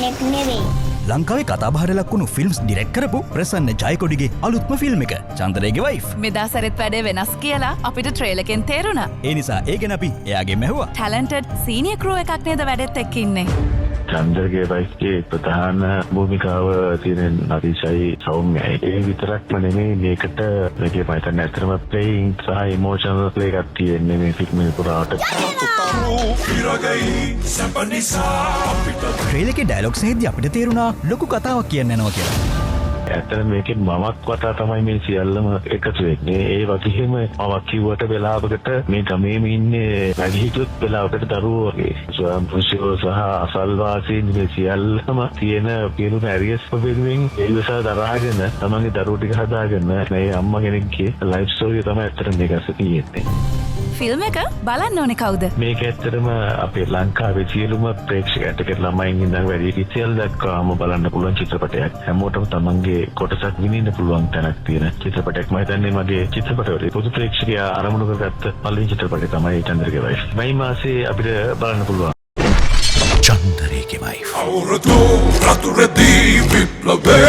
කෙනෙක් නෙවෙයි. ලංකාවේ කතාබහට ලක්වුණු ෆිල්ම්ස් ඩිරෙක්ට් කරපු ප්‍රසන්න ජයකොඩිගේ අලුත්ම ෆිල්ම් එක චන්දරේගේ වයිෆ්. මෙදා සැරෙත් වැඩේ වෙනස් කියලා අපිට ට්‍රේලකෙන් තේරුණා. ඒ නිසා ඒ ගැන අපි එයාගෙන් ඇහුවා. ටැලන්ටඩ් සීනියර් ක්‍රූ එකක් නේද වැඩෙත් එක්ක ඉන්නේ. චන්දරගේ වයිෆ්ගේ ප්‍රධාන භූමිකාව තියෙන අතිශයි සෞම්‍යයි. ඒ විතරක්ම නෙමෙයි මේකට මේකේ මම ඇත්තටම ප්ලේයින් සහ ඉමෝෂනල් ප්ලේ එකක් තියෙන්නේ මේ ෆිල්ම් එක පුරාට. ට්‍රේලර් එකේ ඩයලොග්ස් එහෙදී අපිට තේරුණා ලොකු කතාවක් කියන්න යනවා කියලා. ඇත්තට මේකේ මමක් වටා තමයි මේ සියල්ලම එකතු වෙන්නේ. ඒ වගේම මම කිව්වට වෙලාවකට මේ ගමේම ඉන්නේ වැඩිහිටියොත් වෙලාවකට දරුවෝ වගේ. ස්වයංපෝෂිතව සහ අසල්වාසීන් මේ සියල්ලම තියෙන පිරුණු ඇරියස් වෙනුවෙන් ඒවසා දරාගෙන තමන්ගේ දරුවෝ ටික හදාගෙන මේ අම්මා කෙනෙක්ගේ ලයිෆ් ස්ටෝරිය තමයි ඇත්තට මේක ඇස්සේ තියෙන්නේ. ෆිල්ම් එක බලන්න ඕනේ කවුද? මේක ඇත්තටම අපේ ලංකාවේ සියලුම ප්‍රේක්ෂකයන්ට ළමයින් ඉඳන් වැඩි සියල්ල දක්වාම බලන්න පුළුවන් චිත්‍රපටයක්. හැමෝටම තමන්ගේ කොටසක් විඳින්න පුළුවන් තැනක් තියෙන චිත්‍රපටයක්. මම හිතන්නේ මගේ චිත්‍රපටවල පොදු ප්‍රේක්ෂකයා අරමුණු කරගත්ත පළවෙනි චිත්‍රපටය තමයි චන්දරගේ වයිෆ්. මේ මාසේ අපිට බලන්න පුළුවන්. චන්දරේගේ වයිෆ්. අවුරුදු රතුරදී විප්ලවය